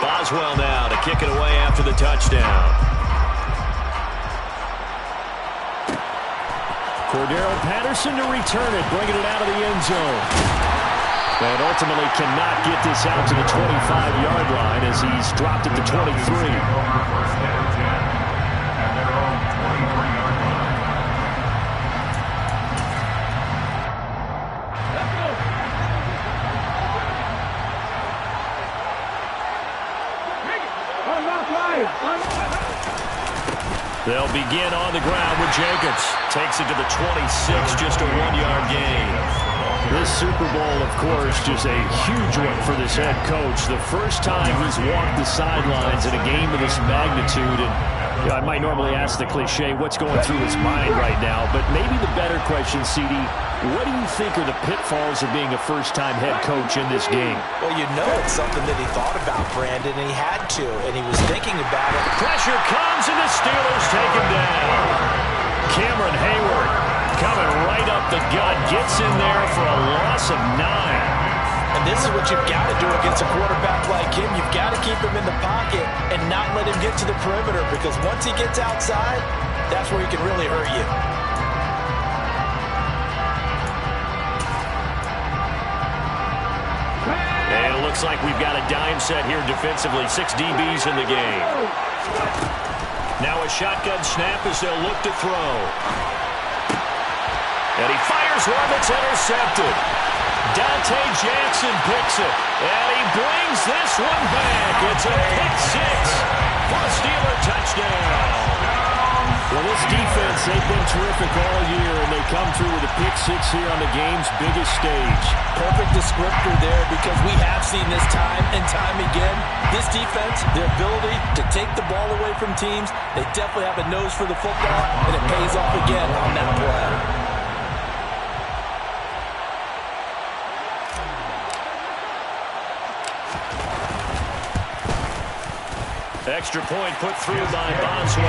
Boswell now to kick it away after the touchdown. Cordero Patterson to return it, bringing it out of the end zone. And ultimately cannot get this out to the 25-yard line as he's dropped it to 23. They'll begin on the ground with Jacobs. Takes it to the 26, just a 1-yard gain. This Super Bowl, of course, just a huge one for this head coach. The first time he's walked the sidelines in a game of this magnitude. And you know, I might normally ask the cliche, what's going through his mind right now? But maybe the better question, CD, what do you think are the pitfalls of being a first-time head coach in this game? Well, you know it's something that he thought about, Brandon, and he had to, and he was thinking about it. Pressure comes, and the Steelers take him down. Cameron Hayward coming right up the gut, gets in there for a loss of 9. And this is what you've got to do against a quarterback like him. You've got to keep him in the pocket and not let him get to the perimeter, because once he gets outside, that's where he can really hurt you. And it looks like we've got a dime set here defensively. 6 DBs in the game. Now a shotgun snap as they'll look to throw. And he fires one that's intercepted. Dante Jackson picks it. And he brings this one back. It's a pick 6 for a Steeler touchdown. Well, this defense, they've been terrific all year, and they come through with a pick 6 here on the game's biggest stage. Perfect descriptor there, because we have seen this time and time again. This defense, their ability to take the ball away from teams, they definitely have a nose for the football, and it pays off again on that play. Extra point put through by Boswell.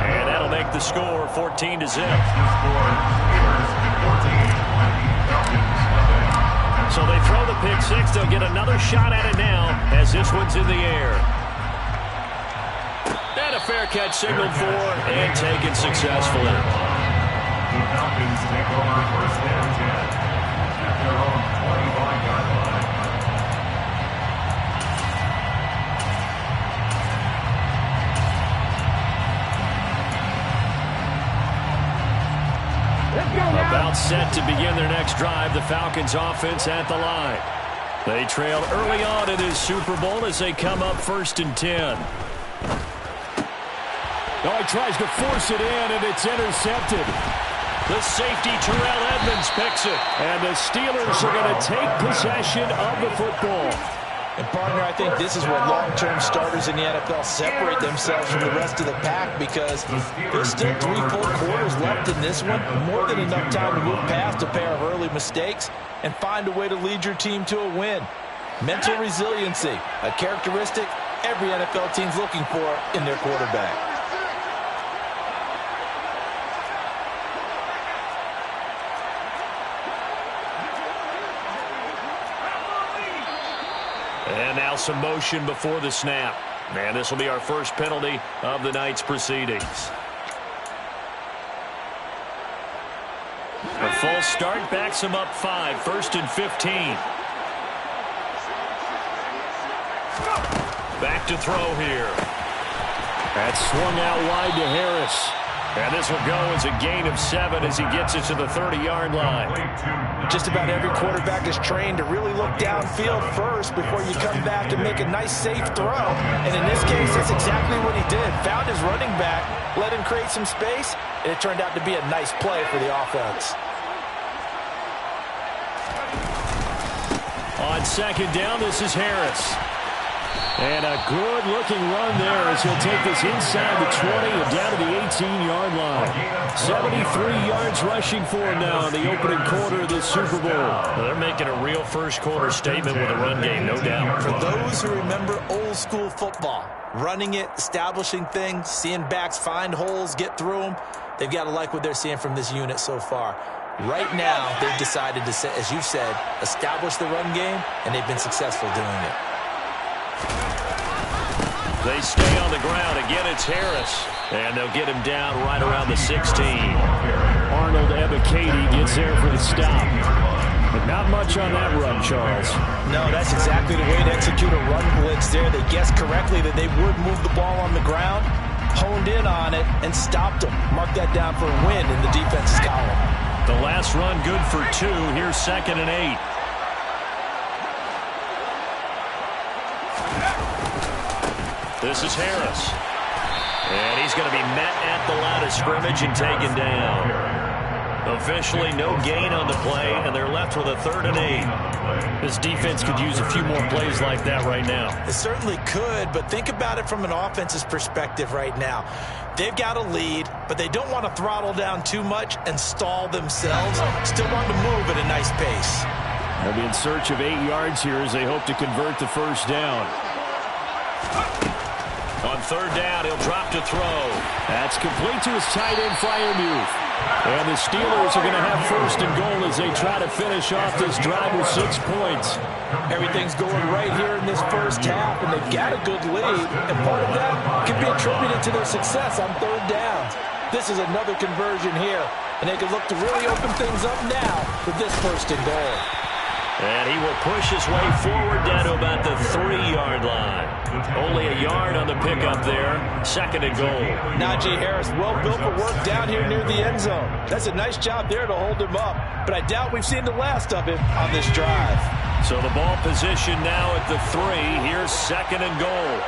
And that'll make the score 14-0. So they throw the pick 6. They'll get another shot at it now as this one's in the air. And a fair catch signaled for and taken successfully. The Falcons take over first and 10 at their own 25-yard line. About set to begin their next drive, the Falcons offense at the line. They trail early on in this Super Bowl as they come up 1st and 10. Oh, he tries to force it in, and it's intercepted. The safety, Terrell Edmonds, picks it. And the Steelers are going to take possession of the football. And, partner, I think this is where long-term starters in the NFL separate themselves from the rest of the pack, because there's still 3 full quarters left in this one. More than enough time to move past a pair of early mistakes and find a way to lead your team to a win. Mental resiliency, a characteristic every NFL team's looking for in their quarterback. And now some motion before the snap. And this will be our first penalty of the night's proceedings. A false start backs him up 5. 1st and 15. Back to throw here. That's swung out wide to Harris. And this will go as a gain of 7 as he gets it to the 30-yard line. Just about every quarterback is trained to really look downfield first before you come back and make a nice, safe throw. And in this case, that's exactly what he did. Found his running back, let him create some space, and it turned out to be a nice play for the offense. On 2nd down, this is Harris. And a good-looking run there as he'll take this inside the 20 and down to the 18-yard line. 73 yards rushing for him now in the opening quarter of the Super Bowl. Well, they're making a real first-quarter statement with a run game, no doubt. For those who remember old-school football, running it, establishing things, seeing backs find holes, get through them, they've got to like what they're seeing from this unit so far. Right now, they've decided to, as you said, establish the run game, and they've been successful doing it. They stay on the ground. Again, it's Harris. And they'll get him down right around the 16. Arnold Ebiketie gets there for the stop. But not much on that run, Charles. No, that's exactly the way to execute a run blitz there. They guessed correctly that they would move the ball on the ground, honed in on it, and stopped them. Mark that down for a win in the defense's column. The last run good for 2. Here's 2nd and 8. This is Harris. And he's going to be met at the line of scrimmage and taken down. Officially no gain on the play, and they're left with a 3rd and 8. This defense could use a few more plays like that right now. It certainly could, but think about it from an offense's perspective right now. They've got a lead, but they don't want to throttle down too much and stall themselves. Still want to move at a nice pace. They'll be in search of 8 yards here as they hope to convert the first down. On 3rd down, he'll drop to throw. That's complete to his tight end, Freiermuth. And the Steelers are going to have 1st and goal as they try to finish off this drive with 6 points. Everything's going right here in this first half, and they've got a good lead. And part of that can be attributed to their success on 3rd down. This is another conversion here, and they can look to really open things up now with this 1st and goal. And he will push his way forward down to about the 3-yard line. Only a yard on the pickup there. 2nd and goal. Najee Harris, well built for work down here near the end zone. That's a nice job there to hold him up. But I doubt we've seen the last of him on this drive. So the ball position now at the 3. Here's 2nd and goal.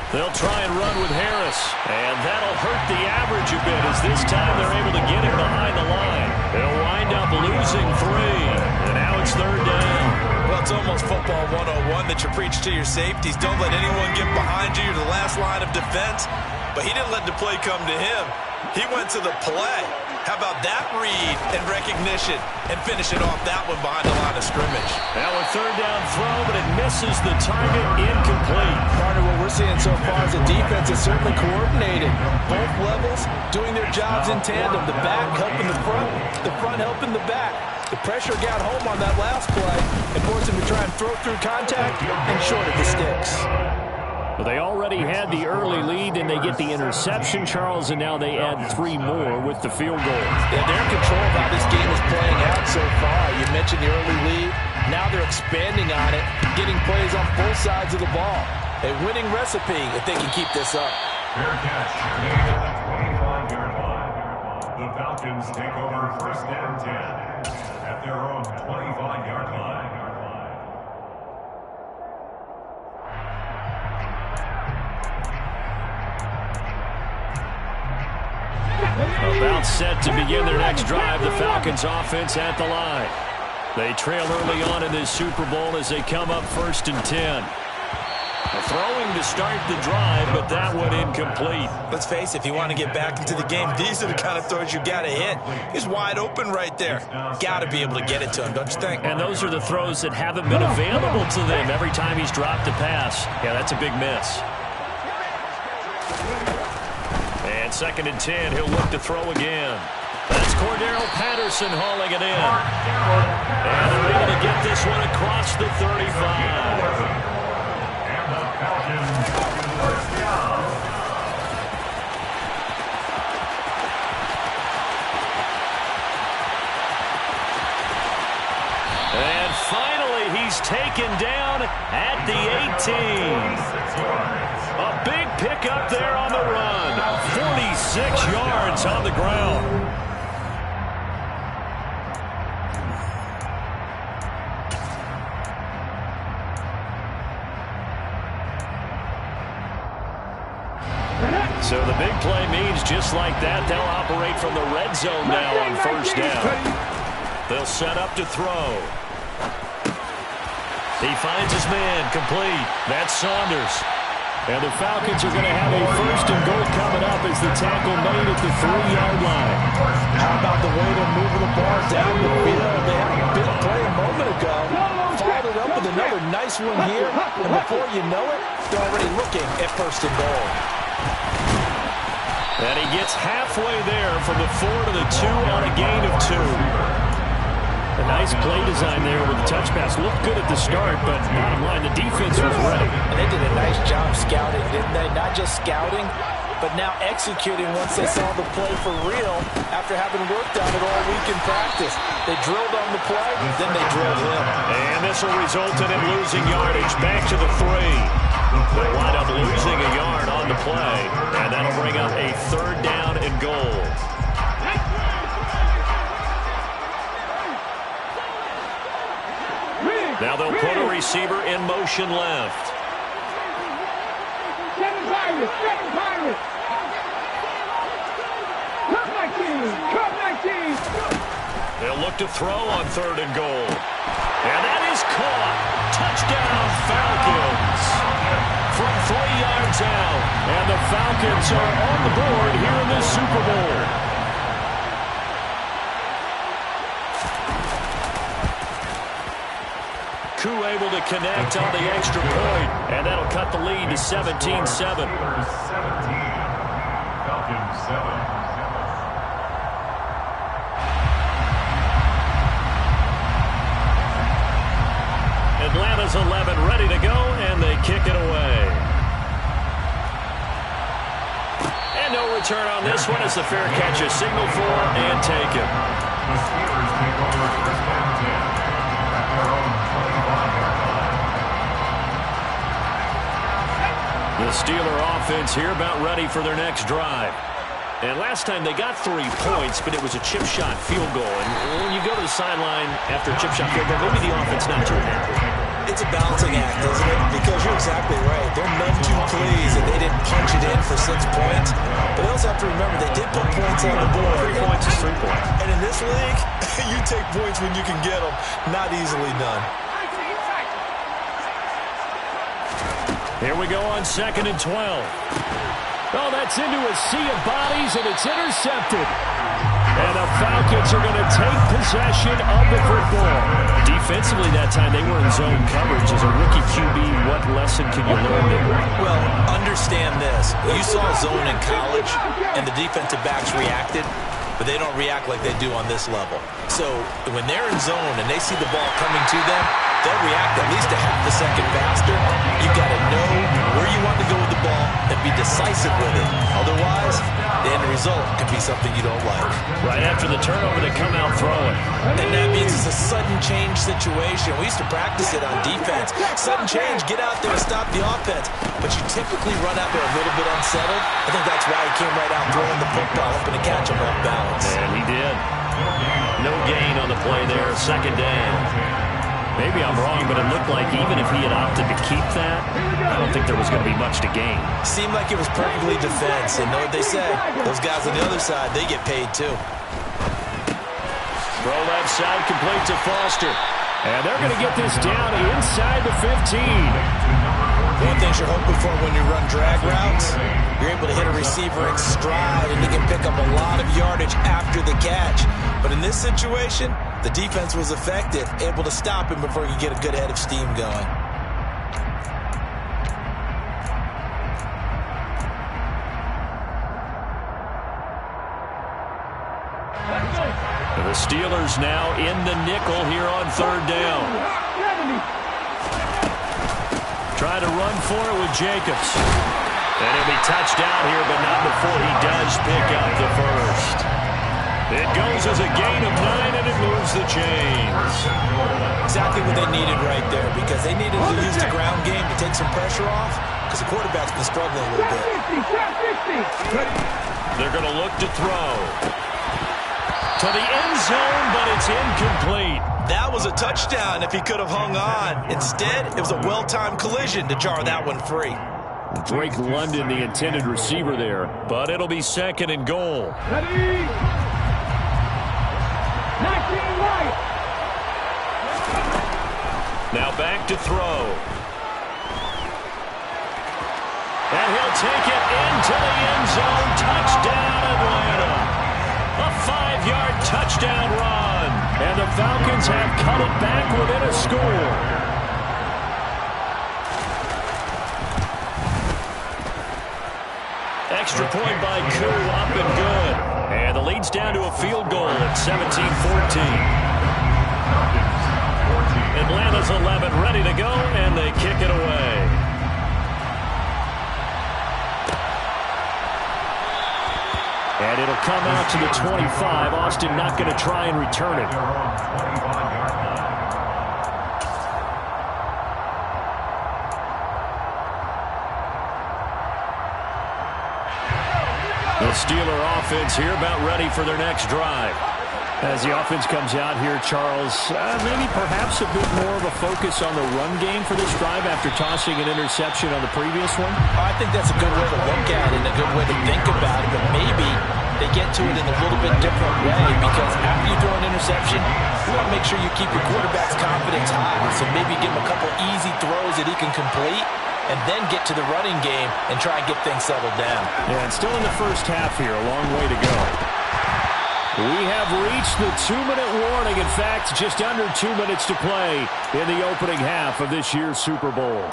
They'll try and run with Harris, and that'll hurt the average a bit as this time they're able to get him behind the line. They'll wind up losing 3, and now it's 3rd down. Well, it's almost football 101 that you preach to your safeties. Don't let anyone get behind you. You're the last line of defense, but he didn't let the play come to him. He went to the play. How about that read and recognition and finish it off that one behind the line of scrimmage? Now a 3rd down throw, but it misses the target, incomplete. Part of what we're seeing so far is the defense is certainly coordinated. Both levels doing their jobs in tandem. The back helping the front helping the back. The pressure got home on that last play and forced him to try and throw through contact and short of the sticks. But they already had the early lead, and they get the interception, Charles, and now they add 3 more with the field goal. Yeah, they're in control of how this game is playing out so far. You mentioned the early lead. Now they're expanding on it, getting plays on both sides of the ball. A winning recipe if they can keep this up. Fair catch made at the 25-yard line. The Falcons take over 1st and 10 at their own 25-yard line. About set to begin their next drive, the Falcons offense at the line. They trail early on in this Super Bowl as they come up 1st and 10. Throwing to start the drive, but that one incomplete. Let's face it, if you want to get back into the game, these are the kind of throws you got to hit. He's wide open right there. Got to be able to get it to him, don't you think? And those are the throws that haven't been available to them every time he's dropped a pass. Yeah, that's a big miss. And 2nd and 10, he'll look to throw again. That's Cordero Patterson hauling it in. And they're able to get this one across the 35. And finally, he's taken down at the 18. A big pickup there on the run. 46 yards on the ground. So the big play means just like that, they'll operate from the red zone now on first down. They'll set up to throw. He finds his man, complete. That's Saunders. And the Falcons are going to have a first and goal coming up as the tackle made at the 3-yard line. How about the way they're moving the ball down the field? They had a big play a moment ago. Followed it up with another nice one here. And before you know it, they're already looking at first and goal. And he gets halfway there from the 4 to the 2 on a gain of 2. A nice play design there with the touch pass. Looked good at the start, but bottom line, the defense was ready. And they did a nice job scouting, didn't they? Not just scouting, but now executing once they saw the play for real after having worked on it all week in practice. They drilled on the play, then they drilled him. And this will result in him losing yardage back to the 3. They'll wind up losing a yard on the play, and that'll bring up a 3rd down and goal. Now they'll put a receiver in motion left. They'll look to throw on 3rd and goal. And that is caught. Touchdown, Falcons. From 3 yards out. And the Falcons are on the board here in this Super Bowl. Koo able to connect on the extra point, and that'll cut the lead to 17-7. 17, Falcons 7. Atlanta's 11 ready to go, and they kick it away. And no return on this one as the fair catch is signaled for and taken. The Steelers take over first and 10 at their own 25-yard line. The Steeler offense here about ready for their next drive. And last time they got 3 points, but it was a chip shot field goal. And when you go to the sideline after a chip shot field goal, maybe the offense not too happy. It's a balancing act, isn't it? Because you're exactly right. They're none too pleased that they didn't punch it in for 6 points. But they also have to remember they did put points on the board. 3 points is 3 points. And in this league, you take points when you can get them. Not easily done. Here we go on 2nd and 12. Oh, that's into a sea of bodies, and it's intercepted. And the Falcons are going to take possession of the football. Defensively that time, they were in zone coverage. As a rookie QB, what lesson can you learn there? Well, understand this. You saw zone in college, and the defensive backs reacted, but they don't react like they do on this level. So when they're in zone and they see the ball coming to them, they'll react at least a half a second faster. You've got to know where you want to go with the ball and be decisive with it. Otherwise, the end result could be something you don't like. Right after the turnover, they come out throwing. And that means it's a sudden change situation. We used to practice it on defense. Sudden change, get out there and stop the offense. But you typically run out there a little bit unsettled. I think that's why he came right out throwing the football, hoping to catch him off balance. And he did. No gain on the play there, 2nd down. Maybe I'm wrong, but it looked like even if he had opted to keep that, I don't think there was going to be much to gain. Seemed like it was perfectly defense, and know what they say. Those guys on the other side, they get paid too. Throw left side, complete to Foster. And they're going to get this down inside the 15. One thing you're hoping for when you run drag routes, you're able to hit a receiver in stride, and he can pick up a lot of yardage after the catch. But in this situation, the defense was effective, able to stop him before he could get a good head of steam going. The Steelers now in the nickel here on 3rd down. Try to run for it with Jacobs. And he'll be touched down here, but not before he does pick up the first. It goes as a gain of 9, and it moves the chains. Exactly what they needed right there, because they needed to use the ground game to take some pressure off, because the quarterback's been struggling a little bit. They're going to look to throw. To the end zone, but it's incomplete. That was a touchdown if he could have hung on. Instead, it was a well-timed collision to jar that one free. Drake London, the intended receiver there. But it'll be 2nd and goal. Ready? 19 right. Now back to throw. And he'll take it into the end zone. Touchdown, Atlanta. A 5-yard touchdown run. And the Falcons have cut it back within a score. Extra point by Koo, up and good. And the lead's down to a field goal at 17-14. Atlanta's 11 ready to go, and they kick it away. And it'll come out to the 25. Austin not going to try and return it. The Steeler offense here about ready for their next drive. As the offense comes out here, Charles, maybe perhaps a bit more of a focus on the run game for this drive after tossing an interception on the previous one? I think that's a good way to look at it and a good way to think about it, but maybe they get to it in a little bit different way because after you throw an interception, you want to make sure you keep your quarterback's confidence high. So maybe give him a couple easy throws that he can complete and then get to the running game and try and get things settled down. Yeah, and still in the first half here, a long way to go. We have reached the 2-minute warning. In fact, just under 2 minutes to play in the opening half of this year's Super Bowl.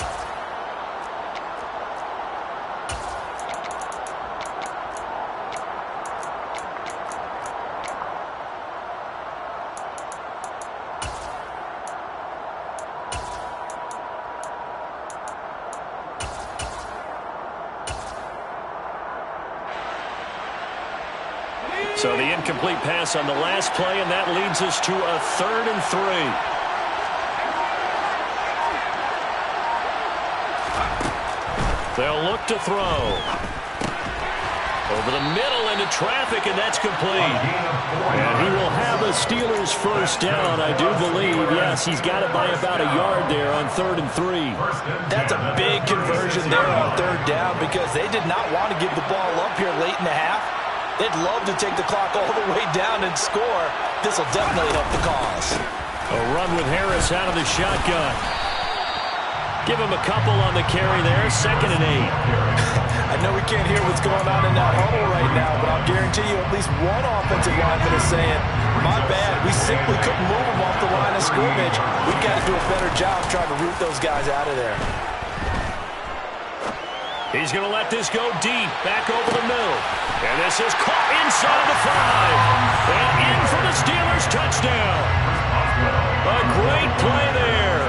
So the incomplete pass on the last play, and that leads us to a 3rd and 3. They'll look to throw. Over the middle into traffic, and that's complete. And he will have a Steelers first down, I do believe. Yes, he's got it by about a yard there on 3rd and 3. That's a big conversion there on 3rd down because they did not want to give the ball up here late in the half. They'd love to take the clock all the way down and score. This will definitely help the cause. A run with Harris out of the shotgun. Give him a couple on the carry there. 2nd and 8. I know we can't hear what's going on in that huddle right now, but I'll guarantee you at least one offensive lineman is saying, my bad, we simply couldn't move them off the line of scrimmage. We've got to do a better job trying to root those guys out of there. He's going to let this go deep, back over the middle. And this is caught inside of the 5. And in for the Steelers touchdown. A great play there.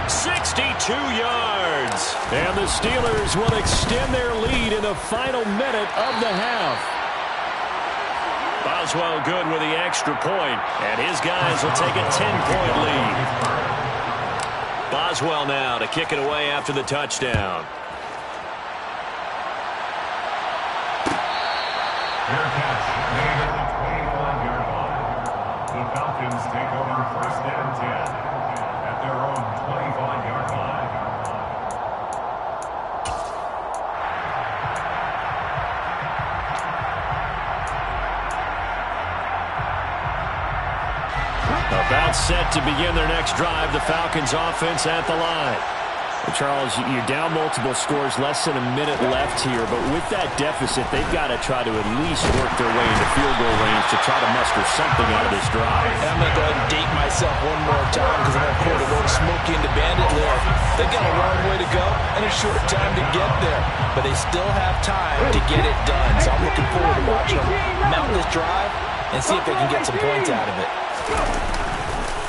62 yards. And the Steelers will extend their lead in the final minute of the half. Boswell good with the extra point, and his guys will take a 10-point lead. Boswell now to kick it away after the touchdown. Fair catch made at the 21-yard line. The Falcons take over 1st and 10 at their own 25-yard line. About set to begin their next drive, the Falcons offense at the line. Charles, you're down multiple scores, less than a minute left here, but with that deficit, they've got to try to at least work their way into field goal range to try to muster something out of this drive. And I'm going to go ahead and date myself one more time because I'm going to quote a little Smokey and the Bandit lyric. They've got a long way to go and a short time to get there, but they still have time to get it done. So I'm looking forward to watching them mount this drive and see if they can get some points out of it.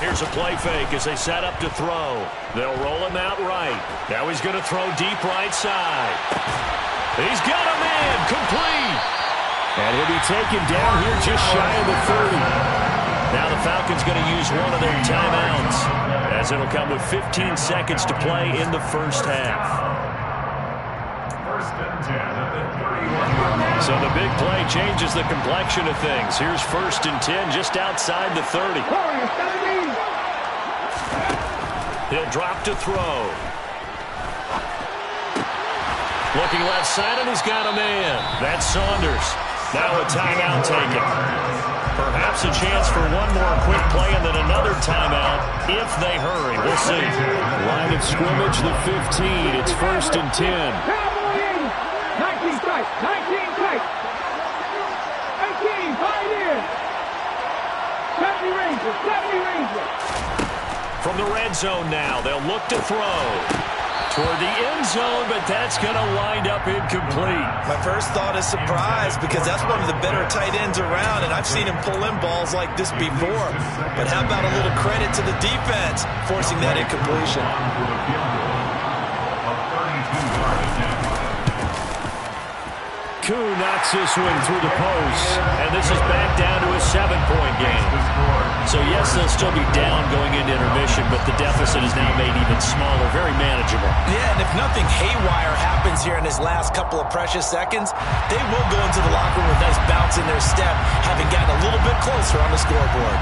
Here's a play fake as they set up to throw. They'll roll him out right. Now he's going to throw deep right side. He's got a man, complete. And he'll be taken down here just shy of the 30. Now the Falcons going to use one of their timeouts as it'll come with 15 seconds to play in the first half. 1st and 10 at the 31-yard line. So the big play changes the complexion of things. Here's 1st and 10 just outside the 30. He'll drop to throw. Looking left side, and he's got a man. That's Saunders. Now a timeout taken. Perhaps a chance for one more quick play and then another timeout if they hurry. We'll see. Line of scrimmage, the 15. It's 1st and 10. 19 strikes. 19 strikes. 18, 5 in. 70 Rangers. 70 Rangers. From the red zone now, they'll look to throw. Toward the end zone, but that's going to wind up incomplete. My first thought is surprise because that's one of the better tight ends around, and I've seen him pull in balls like this before. But how about a little credit to the defense forcing that incompletion? Koo knocks this one through the post, and this is back down to a 7-point game. So, yes, they'll still be down going into intermission, but the deficit is now made even smaller, very manageable. Yeah, and if nothing haywire happens here in his last couple of precious seconds, they will go into the locker room with a nice bounce in their step, having gotten a little bit closer on the scoreboard.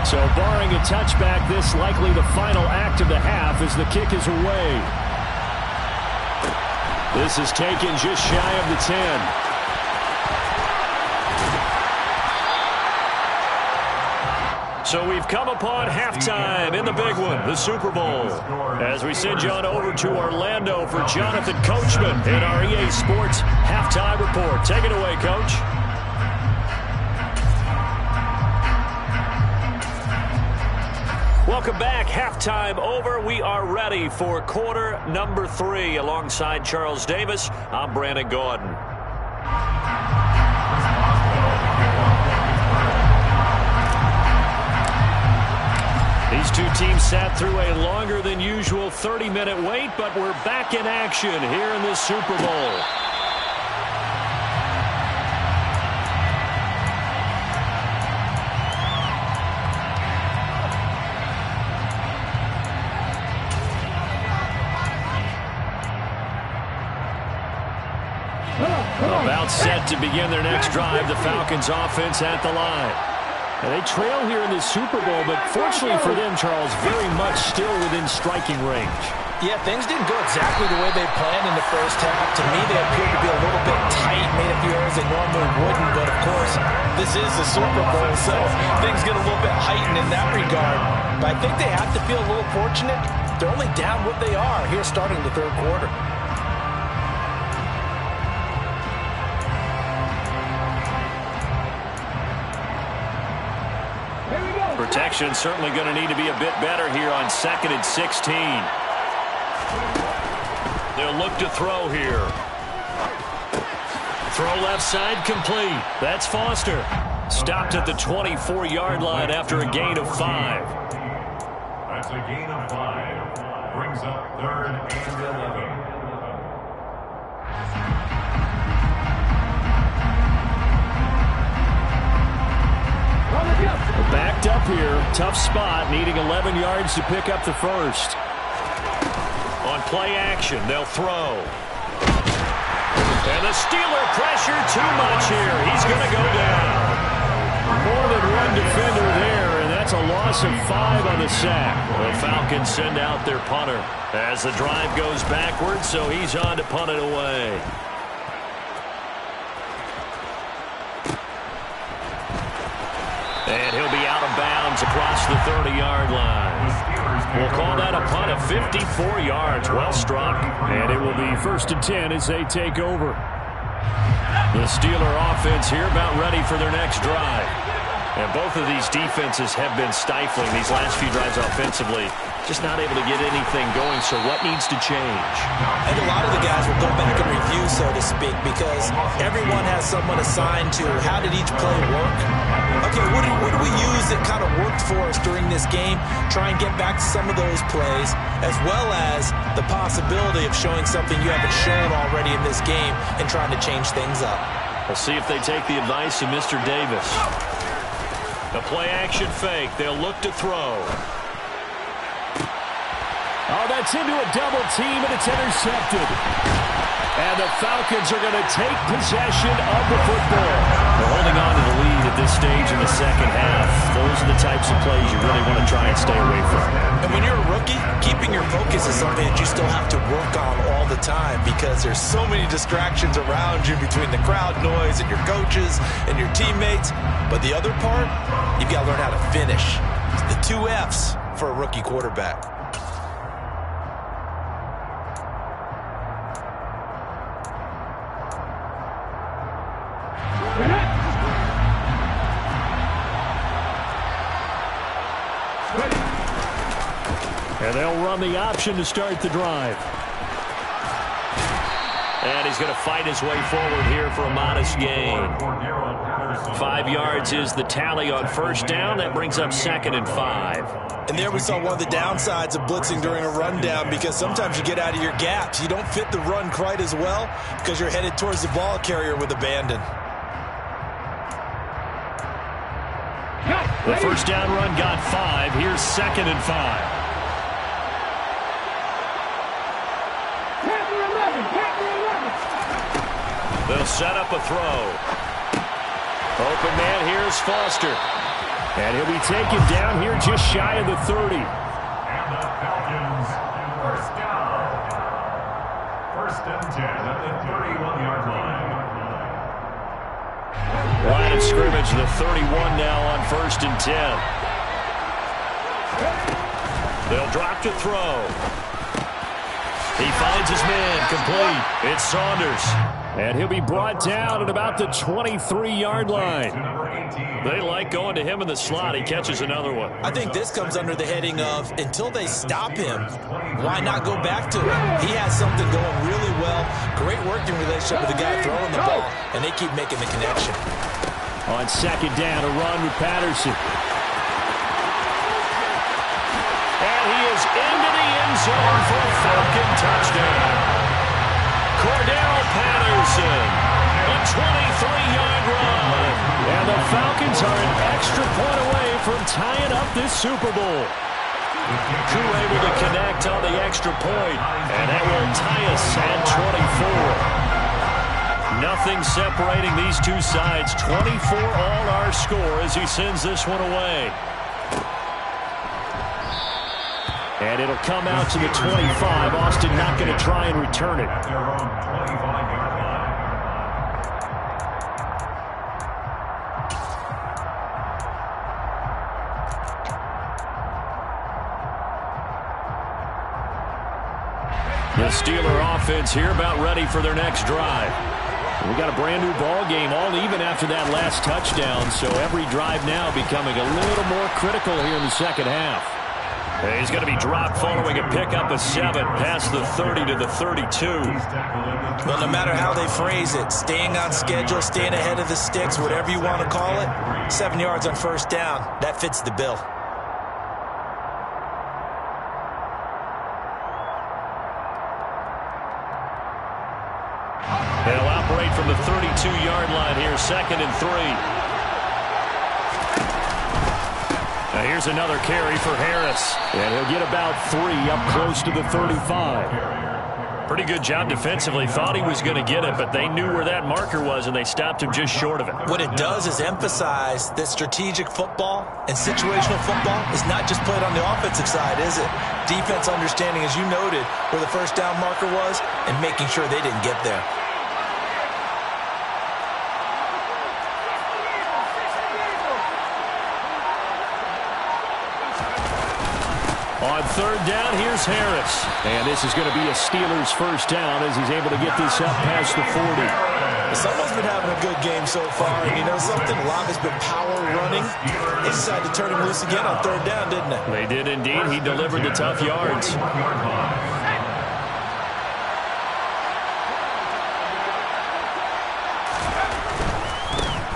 So, barring a touchback, this likely the final act of the half as the kick is away. This is taken just shy of the 10. So we've come upon halftime in the big one, the Super Bowl. As we send you on over to Orlando for Jonathan Coachman in our EA Sports Halftime Report. Take it away, Coach. Welcome back. Halftime over. We are ready for quarter number 3. Alongside Charles Davis, I'm Brandon Gordon. These two teams sat through a longer than usual 30-minute wait, but we're back in action here in this Super Bowl. About set to begin their next drive, the Falcons offense at the line. And they trail here in this Super Bowl, but fortunately for them, Charles, very much still within striking range. Yeah, things didn't go exactly the way they planned in the first half. To me, they appeared to be a little bit tight, made a few errors they normally wouldn't. But, of course, this is the Super Bowl, so things get a little bit heightened in that regard. But I think they have to feel a little fortunate. They're only down what they are here starting the third quarter. Protection certainly going to need to be a bit better here on 2nd and 16. They'll look to throw here. Throw left side complete. That's Foster. Stopped at the 24-yard line after a gain of 5. That's a gain of 5. Brings up 3rd and 11. Backed up here. Tough spot. Needing 11 yards to pick up the first. On play action, they'll throw. And the Steeler pressure too much here. He's going to go down. More than one defender there, and that's a loss of 5 on the sack. The Falcons send out their punter as the drive goes backwards, so he's on to punt it away. And he'll be out of bounds across the 30-yard line. We'll call that a punt of 54 yards. Well struck. And it will be 1st and 10 as they take over. The Steeler offense here about ready for their next drive. And both of these defenses have been stifling these last few drives offensively. Just not able to get anything going, so what needs to change? I think a lot of the guys will go back and review, so to speak, because everyone has someone assigned to how did each play work. Okay, what do we use that kind of worked for us during this game? Try and get back to some of those plays, as well as the possibility of showing something you haven't shown already in this game and trying to change things up. We'll see if they take the advice of Mr. Davis. A play-action fake. They'll look to throw. Oh, that's into a double team, and it's intercepted. And the Falcons are going to take possession of the football. They're holding on to the lead at this stage in the second half. The those are the types of plays you really want to try and stay away from. And when you're a rookie, keeping your focus is something that you still have to work on all the time because there's so many distractions around you between the crowd noise and your coaches and your teammates. But the other part, you've got to learn how to finish. It's the 2 F's for a rookie quarterback. And they'll run the option to start the drive. And he's going to fight his way forward here for a modest gain. 5 yards is the tally on first down. That brings up 2nd and 5. And there we saw one of the downsides of blitzing during a rundown because sometimes you get out of your gaps. You don't fit the run quite as well because you're headed towards the ball carrier with abandon. The first down run got 5. Here's 2nd and 5. They'll set up a throw. Open man, here's Foster. And he'll be taken down here just shy of the 30. And the Falcons, first down. 1st and 10 at the 31-yard line. Line of scrimmage, the 31 now on 1st and 10. They'll drop to throw. He finds his man, complete. It's Saunders. And he'll be brought down at about the 23-yard line. They like going to him in the slot. He catches another one. I think this comes under the heading of until they stop him, why not go back to him? He has something going really well. Great working relationship with the guy throwing the ball, and they keep making the connection. On 2nd down, a run with Patterson. And he is into the end zone for a Falcon touchdown. Cordero Patterson, a 23-yard run. And the Falcons are an extra point away from tying up this Super Bowl. Crew able to connect on the extra point, and that will tie us at 24. Nothing separating these two sides. 24 all our score as he sends this one away. And it'll come out to the 25. Austin not going to try and return it. At their own 25-yard line. The Steeler offense here about ready for their next drive. We got a brand new ball game, all even after that last touchdown, so every drive now becoming a little more critical here in the second half. He's going to be dropped following a pickup of 7 past the 30 to the 32. Well, no matter how they phrase it, staying on schedule, staying ahead of the sticks, whatever you want to call it, 7 yards on first down, that fits the bill. They'll operate from the 32-yard line here, 2nd and 3. Now here's another carry for Harris. And he'll get about 3 up close to the 35. Pretty good job defensively. Thought he was going to get it, but they knew where that marker was, and they stopped him just short of it. What it does is emphasize that strategic football and situational football is not just played on the offensive side, is it? Defense understanding, as you noted, where the first down marker was and making sure they didn't get there. On 3rd down, here's Harris. And this is going to be a Steelers first down as he's able to get this up past the 40. Someone's been having a good game so far, and you know something? A lot has been power running. They decided to turn him loose again on 3rd down, didn't they? They did indeed. He delivered the tough yards.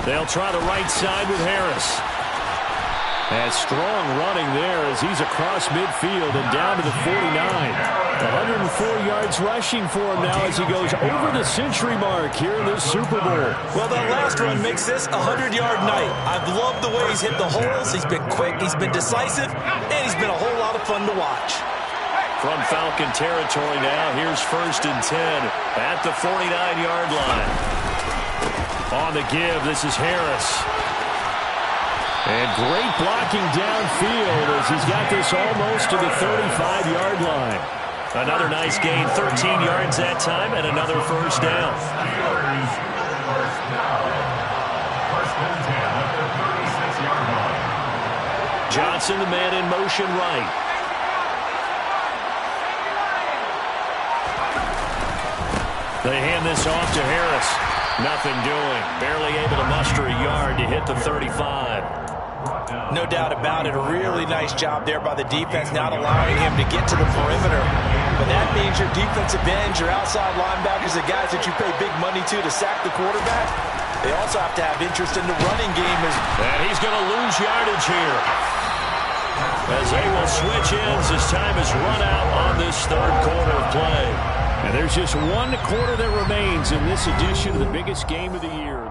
They'll try the right side with Harris. And strong running there as he's across midfield and down to the 49. 104 yards rushing for him now as he goes over the century mark here in this Super Bowl. Well, that last run makes this a 100-yard night. I've loved the way he's hit the holes. He's been quick, he's been decisive, and he's been a whole lot of fun to watch. From Falcon territory now, here's 1st and 10 at the 49-yard line. On the give, this is Harris. And great blocking downfield as he's got this almost to the 35-yard line. Another nice gain, 13 yards that time, and another first down. First down. First and 10 at the 36-yard line. Johnson, the man in motion right. They hand this off to Harris. Nothing doing. Barely able to muster a yard to hit the 35. No doubt about it. A really nice job there by the defense, not allowing him to get to the perimeter. But that means your defensive ends, your outside linebackers, the guys that you pay big money to sack the quarterback, they also have to have interest in the running game. And he's going to lose yardage here, as they will switch ends as time is run out on this third quarter of play. And there's just one quarter that remains in this edition of the biggest game of the year.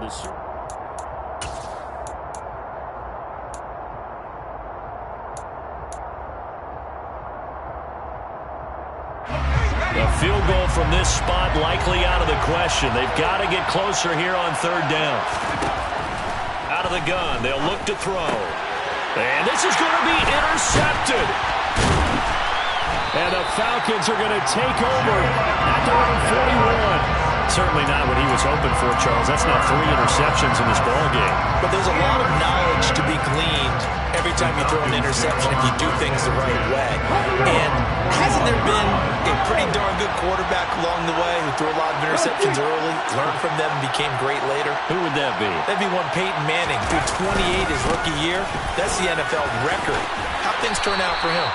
A field goal from this spot likely out of the question. They've got to get closer here on third down. Out of the gun, they'll look to throw. And this is going to be intercepted. And the Falcons are going to take over at their own 41. Certainly not what he was hoping for, Charles. That's not 3 interceptions in this ballgame. But there's a lot of knowledge to be gleaned every time you throw an interception if you do things the right way. And hasn't there been a pretty darn good quarterback along the way who threw a lot of interceptions early, learned from them, and became great later? Who would that be? That'd be one Peyton Manning, threw 28 his rookie year. That's the NFL record. How'd things turn out for him?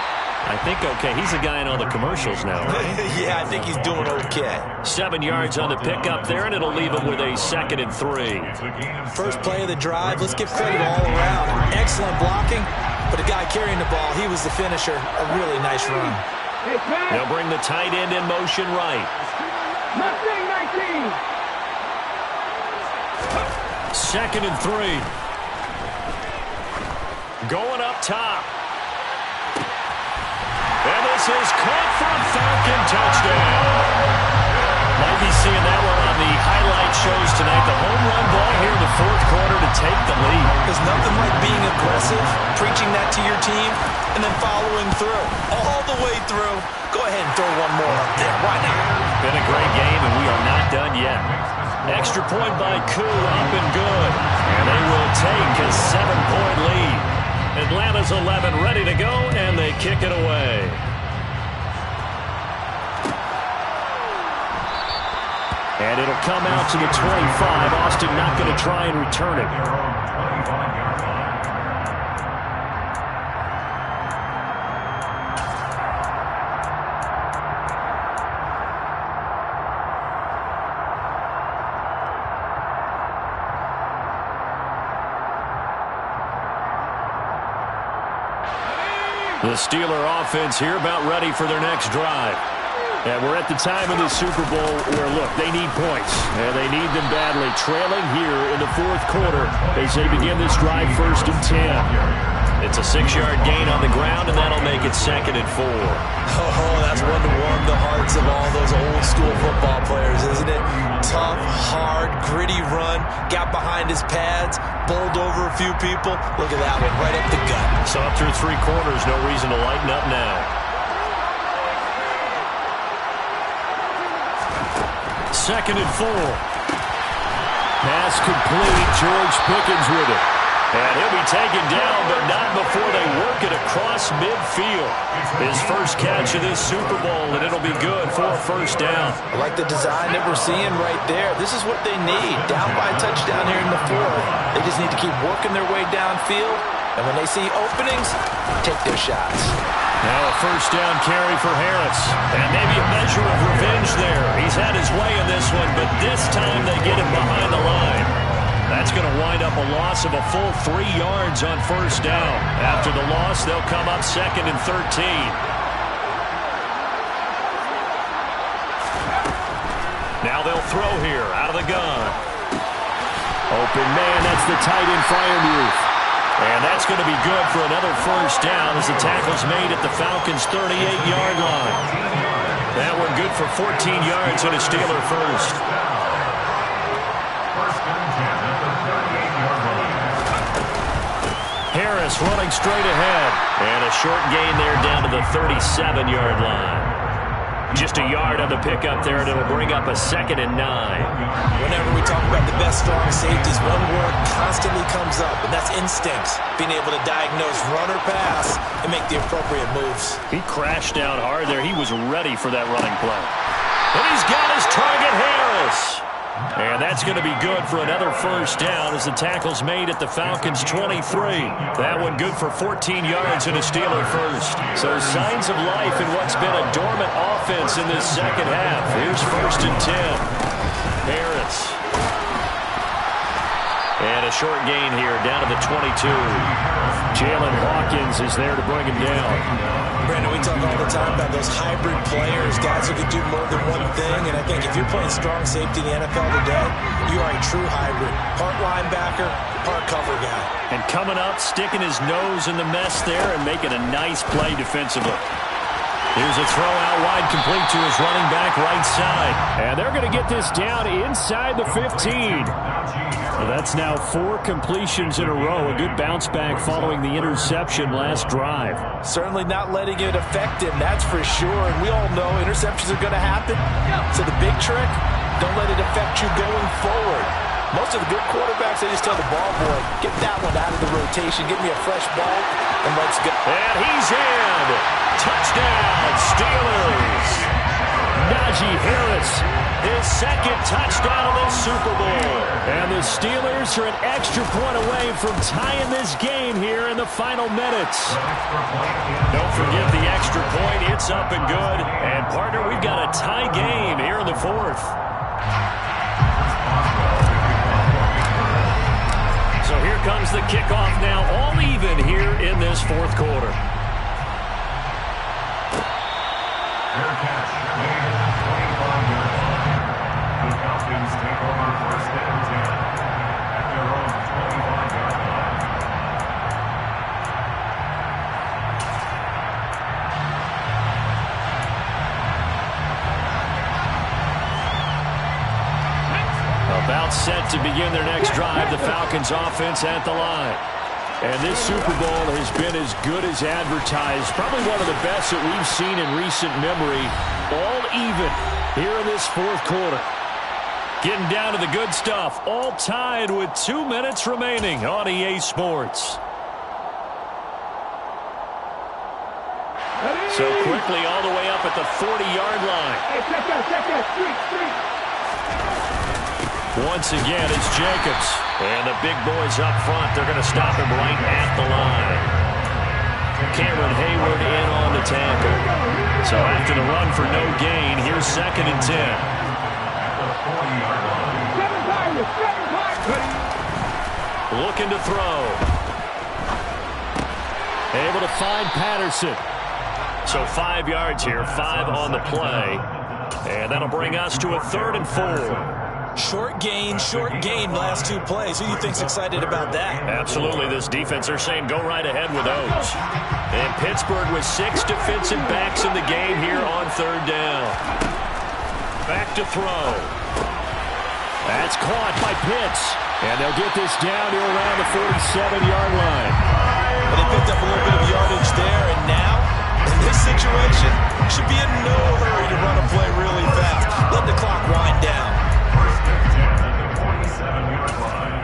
I think okay. He's the guy in all the commercials now, right? Yeah, I think he's doing okay. 7 yards on the pickup there, and it'll leave him with a 2nd and 3. First play of the drive. Let's give credit all around. Excellent blocking, but the guy carrying the ball, he was the finisher. A really nice run. They'll bring the tight end in motion right. 2nd and 3. Going up top. And this is caught for a Falcon touchdown. Might be seeing that one on the highlight shows tonight. The home run ball here in the fourth quarter to take the lead. There's nothing like being aggressive, preaching that to your team, and then following through. All the way through. Go ahead and throw one more up there. Why not? Been a great game, and we are not done yet. Extra point by Koo, up and good. And they will take a 7-point lead. Atlanta's 11 ready to go, and they kick it away. And it'll come out to the 25. Austin not going to try and return it. The Steeler offense here about ready for their next drive. And we're at the time of the Super Bowl where, look, they need points. And they need them badly. Trailing here in the fourth quarter as they begin this drive 1st and 10. It's a 6-yard gain on the ground, and that'll make it 2nd and 4. Oh, that's one to warm the hearts of all those old-school football players, isn't it? Tough, hard, gritty run. Got behind his pads, bowled over a few people. Look at that one, right up the gut. So up through 3 quarters, no reason to lighten up now. 2nd and 4. Pass complete. George Pickens with it. And he'll be taken down, but not before they work it across midfield. His first catch of this Super Bowl, and it'll be good for a 1st down. I like the design that we're seeing right there. This is what they need. Down by a touchdown here in the 4th. They just need to keep working their way downfield. And when they see openings, take their shots. Now a 1st down carry for Harris. And maybe a measure of revenge there. He's had his way in this one, but this time they get him behind the line. That's going to wind up a loss of a full 3 yards on 1st down. After the loss, they'll come up 2nd and 13. Now they'll throw here out of the gun. Open man, that's the tight end Freiermuth. And that's going to be good for another 1st down as the tackle's made at the Falcons' 38-yard line. That one good for 14 yards and a Steeler 1st. Harris running straight ahead. And a short gain there down to the 37-yard line. Just a yard on the pickup there, and it'll bring up a 2nd and 9. Whenever we talk about the best strong safeties, one word constantly comes up, and that's instincts. Being able to diagnose run or pass and make the appropriate moves. He crashed down hard there. He was ready for that running play. And he's got his target, Harris. And that's going to be good for another first down as the tackle's made at the Falcons' 23. That one good for 14 yards and a Steeler first. So signs of life in what's been a dormant offense in this second half. Here's 1st and 10. Harris. And a short gain here down to the 22. Jalen Hawkins is there to bring him down. Brandon, we talk all the time about those hybrid players, guys who can do more than one thing, and I think if you're playing strong safety in the NFL today, you are a true hybrid. Part linebacker, part cover guy. And coming up, sticking his nose in the mess there and making a nice play defensively. Here's a throw out wide, complete to his running back right side. And they're going to get this down inside the 15. Well, that's now 4 completions in a row. A good bounce back following the interception last drive. Certainly not letting it affect him, that's for sure. And we all know interceptions are going to happen. So the big trick, don't let it affect you going forward. Most of the good quarterbacks, they just tell the ball boy, get that one out of the rotation, give me a fresh ball, and let's go. And he's in. Touchdown, Steelers. Najee Harris, his 2nd touchdown of the Super Bowl. And the Steelers are an extra point away from tying this game here in the final minutes. Don't forget the extra point. It's up and good. And, partner, we've got a tie game here in the 4th. So here comes the kickoff now, all even here in this 4th quarter. Fair catch made at the 25-yard line. The Falcons take over 1st and 10 at their own 25-yard line. About set to begin their next drive, the Falcons offense at the line. And this Super Bowl has been as good as advertised. Probably one of the best that we've seen in recent memory. All even here in this 4th quarter. Getting down to the good stuff. All tied with 2 minutes remaining on EA Sports. So quickly all the way up at the 40-yard line. Once again, it's Jacobs. And the big boys up front, they're going to stop him right at the line. Cameron Hayward in on the tackle. So after the run for no gain, here's 2nd and 10. Looking to throw. Able to find Patterson. So 5 yards here, 5 on the play. And that'll bring us to a 3rd and 4. Short gain, last 2 plays. Who do you think's excited about that? Absolutely. This defense, they're saying go right ahead with those. And Pittsburgh with 6 defensive backs in the game here on 3rd down. Back to throw. That's caught by Pitts. And they'll get this down to around the 47-yard line. Well, they picked up a little bit of yardage there, and now, in this situation, should be in no hurry to run a play really fast. Let the clock wind down. 1st and 10 at the 47-yard line.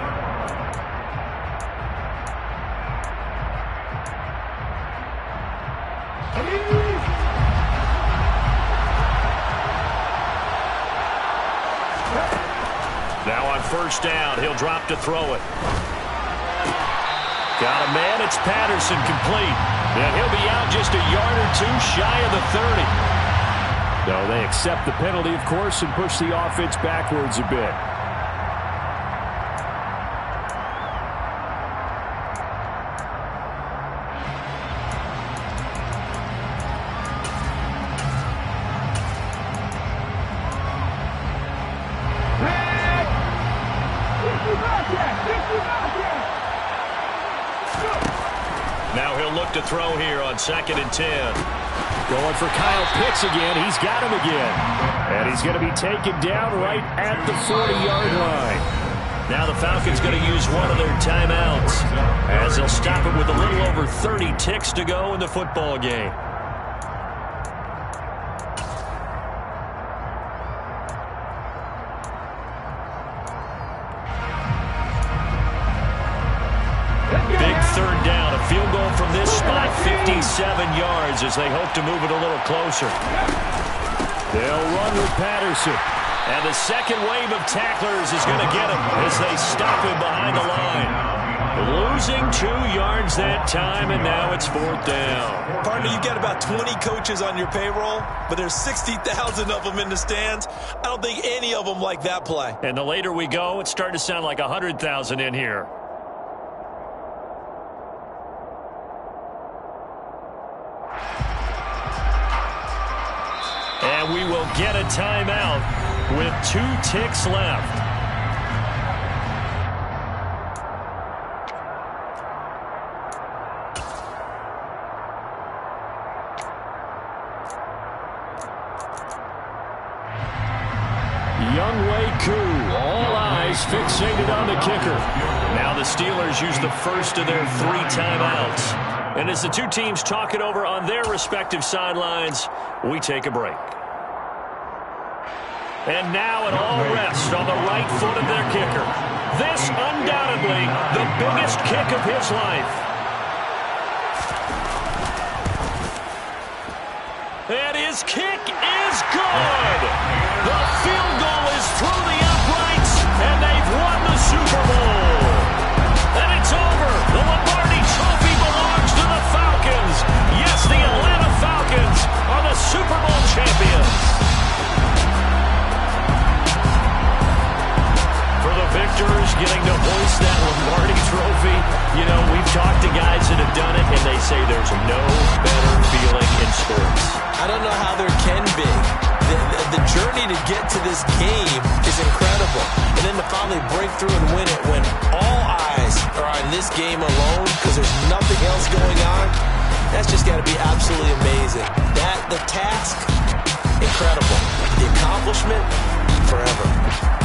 Now on 1st down, he'll drop to throw it. Got a man, it's Patterson, complete. And he'll be out just a yard or 2 shy of the 30. No, they accept the penalty, of course, and push the offense backwards a bit. Now he'll look to throw here on 2nd and 10. Going for Kyle Pitts again. He's got him again. And he's going to be taken down right at the 40-yard line. Now the Falcons going to use one of their timeouts as they'll stop it with a little over 30 ticks to go in the football game. Big third down. A field goal from this spot, 57 yards as they hope to move it a little closer. They'll run with Patterson. And the second wave of tacklers is going to get him as they stop him behind the line. Losing 2 yards that time, and now it's fourth down. Partner, you've got about 20 coaches on your payroll, but there's 60,000 of them in the stands. I don't think any of them like that play. And the later we go, it's starting to sound like 100,000 in here. And we will get a timeout with 2 ticks left. Younghoe Koo, all eyes fixated on the kicker. Now the Steelers use the first of their 3 timeouts. And as the two teams talk it over on their respective sidelines, we take a break. And now it all rests on the right foot of their kicker. This undoubtedly the biggest kick of his life. And his kick is good. The field goal is through the uprights, and they've won the Super Bowl. And it's over. The Lombardi Trophy belongs to the Falcons. Yes, the Atlanta Falcons are the Super Bowl champions. For the victors getting to hoist that Lombardi Trophy, you know, we've talked to guys that have done it, and they say there's no better feeling in sports. I don't know how there can be. The journey to get to this game is incredible. And then to finally break through and win it when all eyes are on this game alone because there's nothing else going on, that's just got to be absolutely amazing. The task, incredible. The accomplishment, forever.